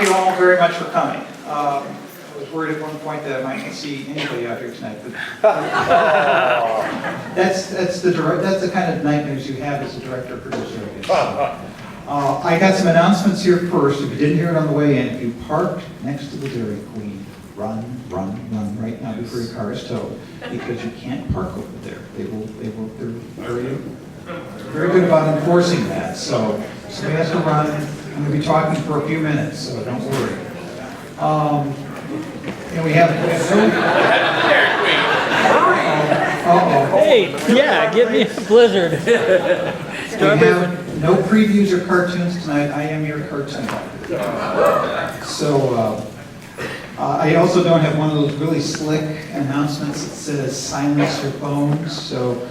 you all very much for coming. I was worried at one point that I might not see anybody out here tonight, but that's the kind of nightmares you have as a director or producer, I guess. I got some announcements here first. If you didn't hear it on the way in, if you parked next to the Dairy Queen, run right now before your car is towed, because you can't park over there. They're very good about enforcing that. So somebody has to run. I'm going to be talking for a few minutes, so don't worry. And we have Hey, yeah, give me a blizzard. we have no previews or cartoons tonight. I am your cartoon. So I also don't have one of those really slick announcements that says silence your phones. So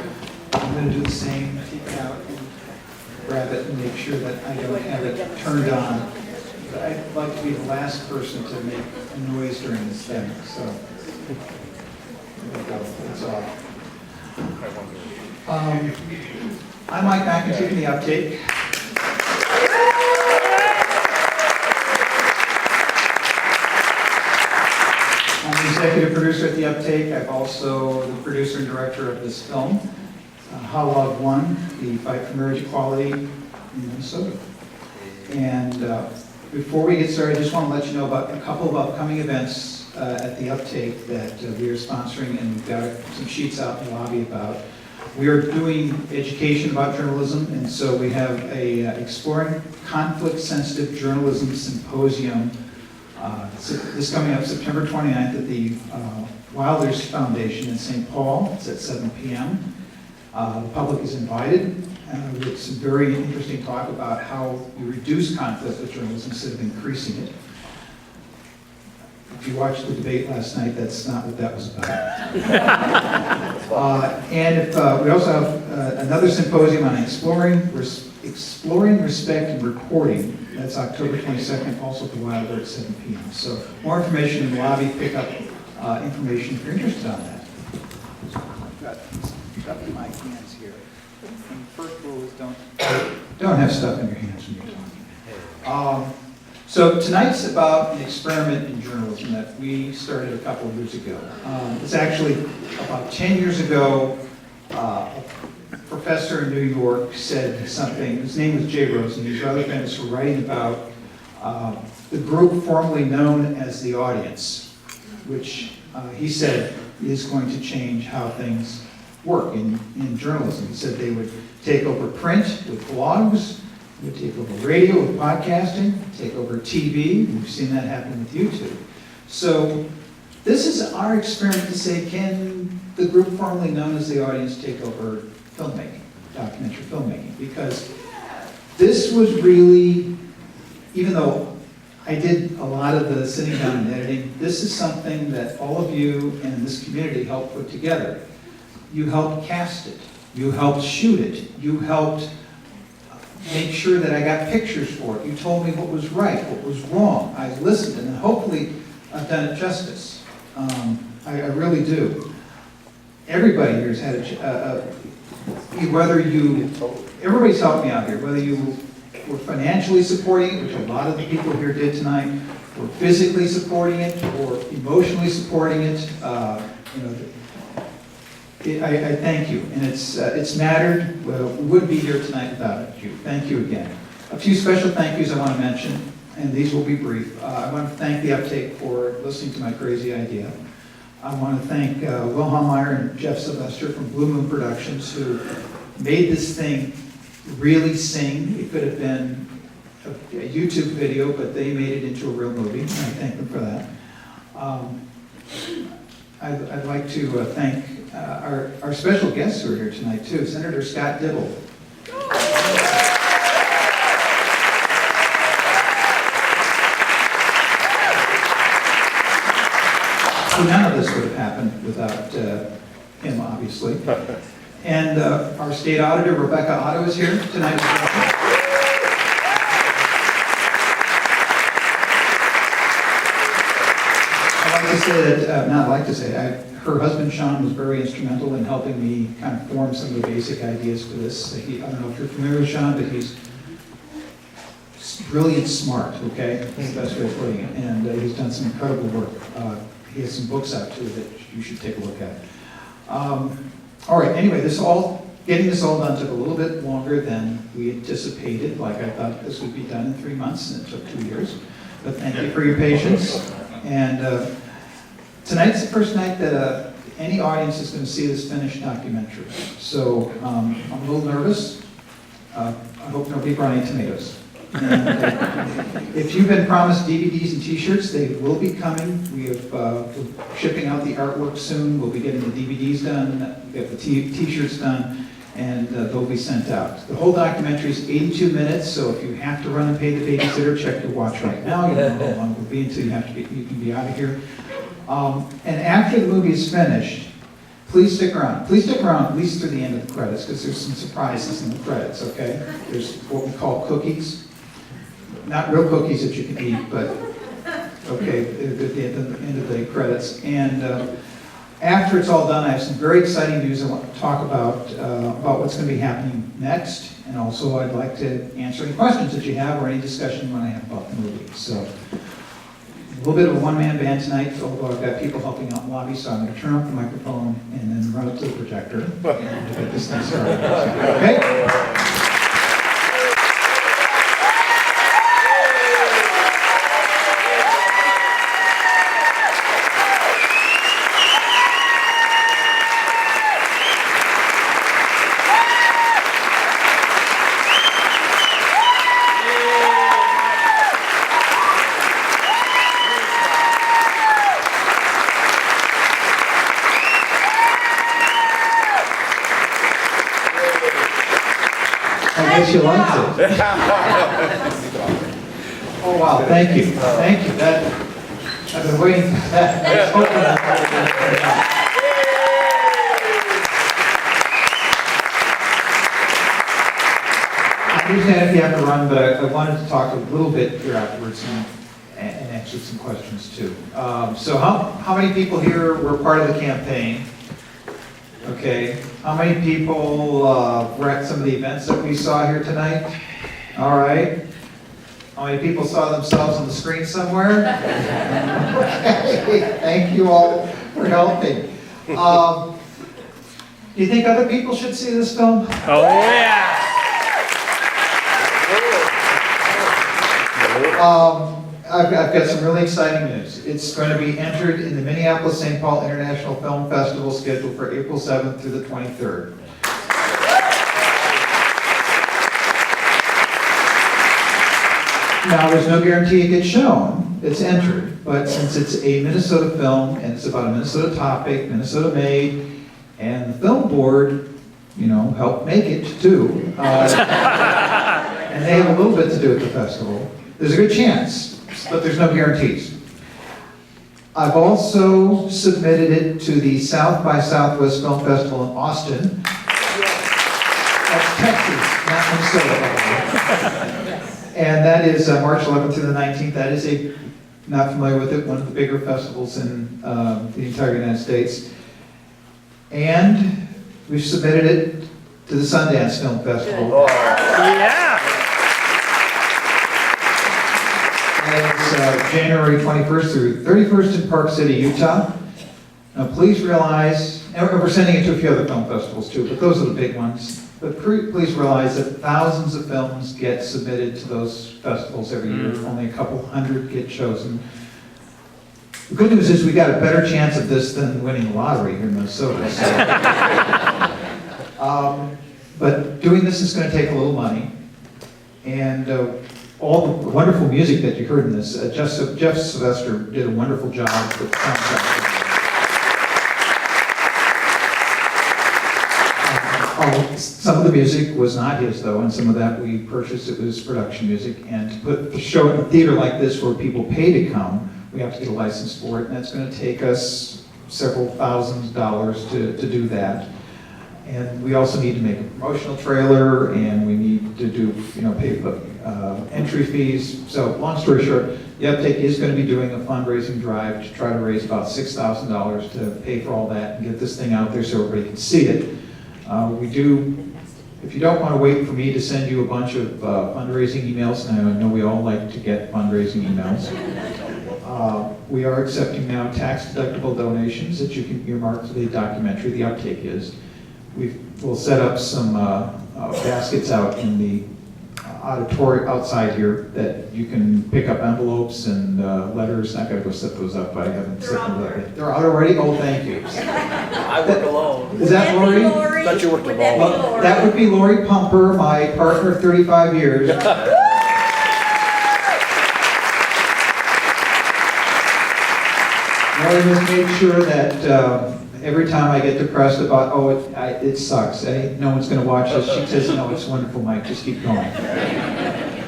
I'm going to do the same. Take it out and grab it and make sure that I don't have it turned on. But I'd like to be the last person to make a noise during this thing. So there we go. It's off. I'm Mike McIntyre, the Uptake. I'm the executive producer at the Uptake. I'm also the producer and director of this film, How Love Won, the fight for marriage equality in Minnesota. And before we get started, I just want to let you know about a couple of upcoming events at the Uptake that we are sponsoring, and we've got some sheets out in the lobby about. We are doing education about journalism, and so we have a Exploring Conflict-Sensitive Journalism Symposium. This coming up September 29th at the Wilders Foundation in St. Paul. It's at 7 p.m. The public is invited with some very interesting talk about how you reduce conflict with journalism instead of increasing it. If you watched the debate last night, that's not what that was about. And we also have another symposium on exploring respect and reporting. That's October 22nd, also at the Wilder at 7 p.m. So more information in the lobby. Pick up information if you're interested on that. I've got stuff in my hands here. And the first rule is don't have stuff in your hands when you're talking. So tonight's about an experiment in journalism that we started a couple of years ago. It's actually about 10 years ago. A professor in New York said something. His name was Jay Rosen. He's rather famous for writing about the group formerly known as the audience, which he said is going to change how things work in journalism. He said they would take over print with blogs, would take over radio with podcasting, take over TV. We've seen that happen with YouTube. So this is our experiment to say, can the group formerly known as the audience take over filmmaking, documentary filmmaking? Because this was really, even though I did a lot of the sitting down and editing, this is something that all of you and this community helped put together. You helped cast it. You helped shoot it. You helped make sure that I got pictures for it. You told me what was right, what was wrong. I listened, and hopefully I've done it justice. I really do. Everybody here has had everybody's helped me out here, whether you were financially supporting it, which a lot of the people here did tonight, or physically supporting it, or emotionally supporting it. I thank you, and it's mattered. Well, we wouldn't be here tonight without you. Thank you again. A few special thank yous I want to mention, and these will be brief. I want to thank the Uptake for listening to my crazy idea. I want to thank Will Hallmeyer and Jeff Sylvester from Blue Moon Productions, who made this thing really sing. It could have been a YouTube video, but they made it into a real movie, and I thank them for that. I'd like to thank our special guests who are here tonight, too. Senator Scott Dibble. So none of this would have happened without him, obviously. And our state auditor, Rebecca Otto, is here tonight as well. Her husband, Sean, was very instrumental in helping me kind of form some of the basic ideas for this. I don't know if you're familiar with Sean, but he's brilliant smart, okay? That's the best way of putting it. And he's done some incredible work. He has some books out too that you should take a look at. All right, anyway, getting this all done took a little bit longer than we anticipated. Like I thought this would be done in 3 months, and it took 2 years. But thank you for your patience. And tonight's the first night that any audience is going to see this finished documentary. So I'm a little nervous. I hope nobody brought any tomatoes. And, if you've been promised DVDs and T-shirts, they will be coming. We're shipping out the artwork soon. We'll be getting the DVDs done, get the T-shirts done, and they'll be sent out. The whole documentary is 82 minutes, so if you have to run and pay the babysitter, check your watch right now. You don't know how long it will be until you can be out of here. And after the movie is finished, please stick around. Please stick around at least through the end of the credits, because there's some surprises in the credits, okay? There's what we call cookies. Not real cookies that you can eat, but, okay, at the end of the credits. And after it's all done, I have some very exciting news I want to talk about what's going to be happening next. And also, I'd like to answer any questions that you have or any discussion you want to have about the movie. So, a little bit of a one-man band tonight, although I've got people helping out in the lobby, so I'm going to turn off the microphone and then run it to the projector and get this thing started. Okay? I guess you liked it. Oh, wow, thank you. Thank you. I've been waiting for that. I was hoping that I understand if you have to run, but I wanted to talk a little bit here afterwards and answer some questions too. So how many people here were part of the campaign? Okay, how many people were at some of the events that we saw here tonight? All right. How many people saw themselves on the screen somewhere? Okay. Thank you all for helping. Do you think other people should see this film? Oh, yeah. I've got some really exciting news. It's going to be entered in the Minneapolis-St. Paul International Film Festival scheduled for April 7th through the 23rd. Now, there's no guarantee it gets shown. It's entered, but since it's a Minnesota film and it's about a Minnesota topic, Minnesota made, and the film board, helped make it too, and they have a little bit to do with the festival, there's a good chance. But there's no guarantees. I've also submitted it to the South by Southwest Film Festival in Austin. That's Texas, not Minnesota. And that is March 11th through the 19th. That is not familiar with it, one of the bigger festivals in the entire United States. And we've submitted it to the Sundance Film Festival. Yeah. It's January 21st through 31st in Park City, Utah. Now please realize, and we're sending it to a few other film festivals too, but those are the big ones. But please realize that thousands of films get submitted to those festivals every year. Only a couple hundred get chosen. The good news is we got a better chance of this than winning the lottery here in Minnesota. So. But doing this is going to take a little money. And all the wonderful music that you heard in this, Jeff Sylvester did a wonderful job with the soundtrack. Some of the music was not his though, and some of that we purchased. It was production music. And to show it in a theater like this where people pay to come, we have to get a license for it, and that's going to take us several $1,000s to do that. And we also need to make a promotional trailer, and we need to do, pay the entry fees. So long story short, the Uptake is going to be doing a fundraising drive to try to raise about $6,000 to pay for all that and get this thing out there so everybody can see it. We do if you don't want to wait for me to send you a bunch of fundraising emails, and I know we all like to get fundraising emails, we are accepting now tax-deductible donations that you can earmark for the documentary. The uptake is. We'll set up some baskets out in the auditorium outside here that you can pick up envelopes and letters. I gotta go set those up. I haven't set them up yet. They're out already? Oh, thank you. I work alone. Is that Lori? Thought you worked Would that be alone. Well, Lori? that would be Lori Pumper, my partner of 35 years. Lori has made sure that every time I get depressed about, oh, it sucks, no one's going to watch this, she says, no, it's wonderful, Mike, just keep going.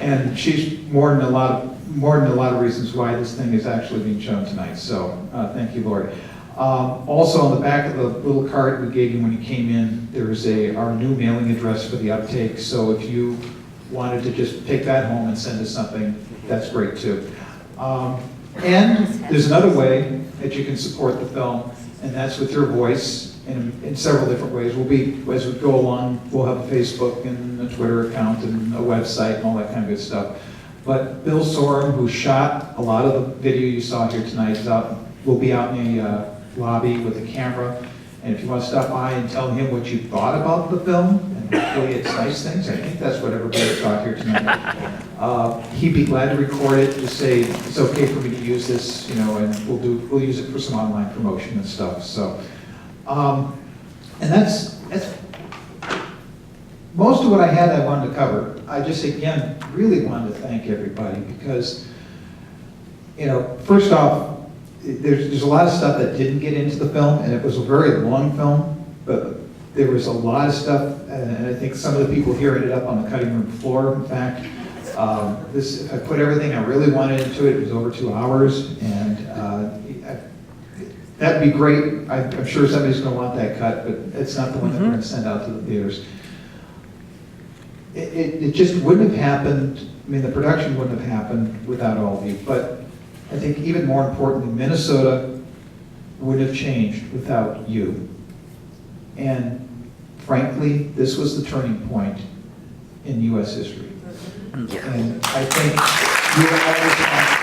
And she's more than a lot of reasons why this thing is actually being shown tonight. So thank you, Lori. Also, on the back of the little card we gave you when you came in, there's our new mailing address for the uptake. So if you wanted to just take that home and send us something, that's great too. And there's another way that you can support the film, and that's with your voice in several different ways. As we go along, we'll have a Facebook and a Twitter account and a website and all that kind of good stuff. But Bill Sorum, who shot a lot of the video you saw here tonight, will be out in the lobby with a camera. And if you want to stop by and tell him what you thought about the film, and hopefully it's nice things, I think that's what everybody thought here tonight. He'd be glad to record it, just say, it's okay for me to use this, and we'll use it for some online promotion and stuff, so. And that's most of what I had I wanted to cover. I just, again, really wanted to thank everybody because, first off, there's a lot of stuff that didn't get into the film, and it was a very long film, but there was a lot of stuff, and I think some of the people here ended up on the cutting room floor, in fact. I put everything I really wanted into it. It was over 2 hours, and that'd be great. I'm sure somebody's going to want that cut, but it's not the one that we're going to send out to the theaters. It just wouldn't have happened. I mean, the production wouldn't have happened without all of you, but I think even more importantly, Minnesota wouldn't have changed without you. And frankly, this was the turning point in U.S. history. And I think you are all responsible.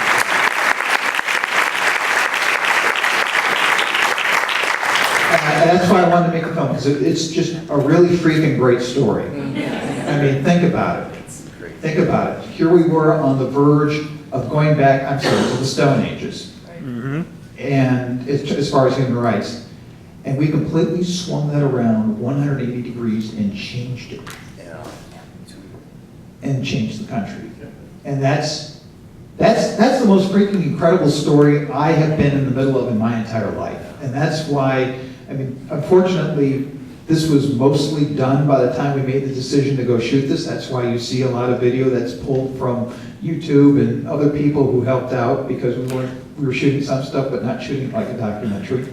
And that's why I wanted to make a film, because it's just a really freaking great story. I mean, think about it. Think about it. Here we were on the verge of going back, to the Stone Ages. And as far as human rights. And we completely swung that around 180 degrees and changed it. And changed the country. And that's the most freaking incredible story I have been in the middle of in my entire life. And that's why, unfortunately, this was mostly done by the time we made the decision to go shoot this. That's why you see a lot of video that's pulled from YouTube and other people who helped out, because we were shooting some stuff but not shooting like a documentary.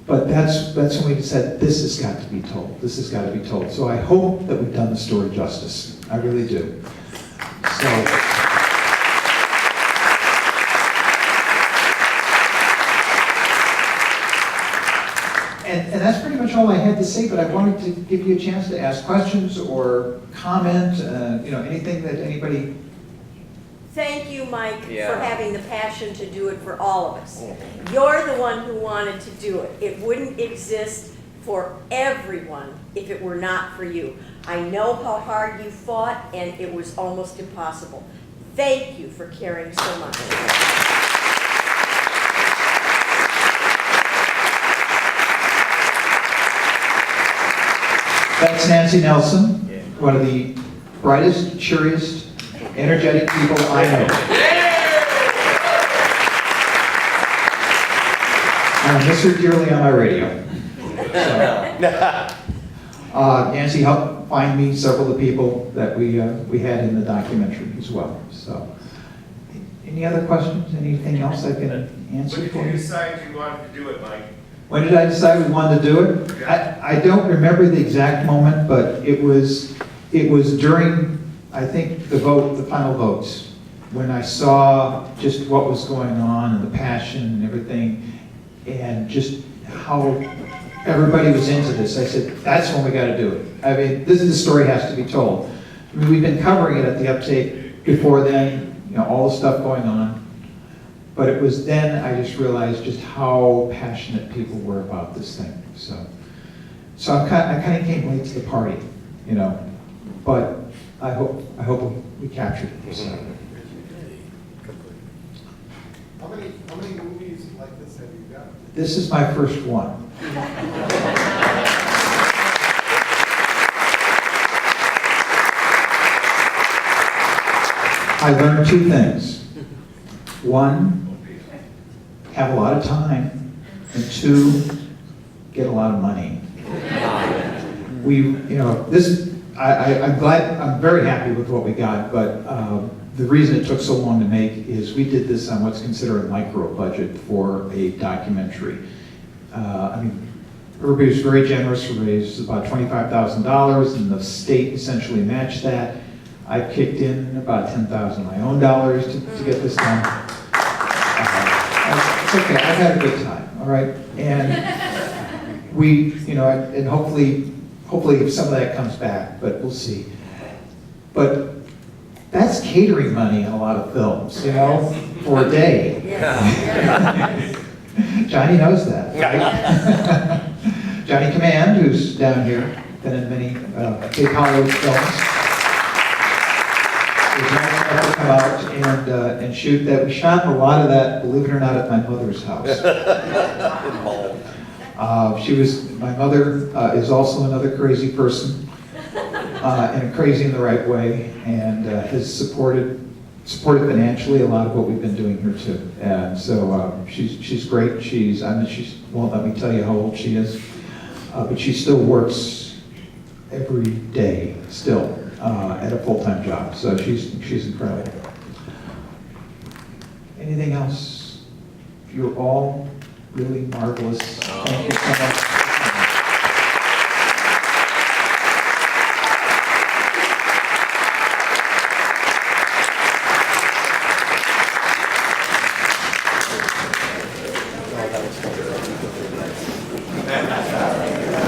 But that's when we said, this has got to be told. This has got to be told. So I hope that we've done the story justice. I really do. So. And that's pretty much all I had to say, but I wanted to give you a chance to ask questions or comment, anything that anybody... Thank you, Mike, Yeah. for having the passion to do it for all of us. You're the one who wanted to do it. It wouldn't exist for everyone if it were not for you. I know how hard you fought, and it was almost impossible. Thank you for caring so much. That's Nancy Nelson, one of the brightest, cheeriest, energetic people I know. I miss her dearly on my radio. So, Nancy helped find me several of the people that we had in the documentary as well. So, any other questions? Anything else I can answer When for did you you? decide you wanted to do it, Mike? When did I decide we wanted to do it? I don't remember the exact moment, but it was during, I think, the final votes, when I saw just what was going on and the passion and everything, and just how everybody was into this. I said, that's when we gotta do it. I mean, the story has to be told. I mean, we've been covering it at the update before then, you know, all the stuff going on. But it was then I just realized just how passionate people were about this thing, so. So I kind of came late to the party, you know, but I hope we captured it, so. How many movies like this have you got? This is my first one. I learned two things. One, have a lot of time, and two, get a lot of money. I'm very happy with what we got, but the reason it took so long to make is we did this on what's considered a micro budget for a documentary. Everybody was very generous, raised about $25,000, and the state essentially matched that. I kicked in about $10,000 of my own dollars to get this done. It's okay, I've had a good time, all right? And and hopefully some of that comes back, but we'll see. But that's catering money in a lot of films, for a day. Yes. Johnny knows that, right? Johnny Command, who's down here, been in many big Hollywood films. It was nice enough to come out and shoot that. We shot a lot of that, believe it or not, at my mother's house. My mother is also another crazy person, and crazy in the right way, and has supported financially a lot of what we've been doing here too. And so she's great. She won't let me tell you how old she is, but she still works every day still at a full-time job. So she's incredible. Anything else? You're all really marvelous. Thank you so much.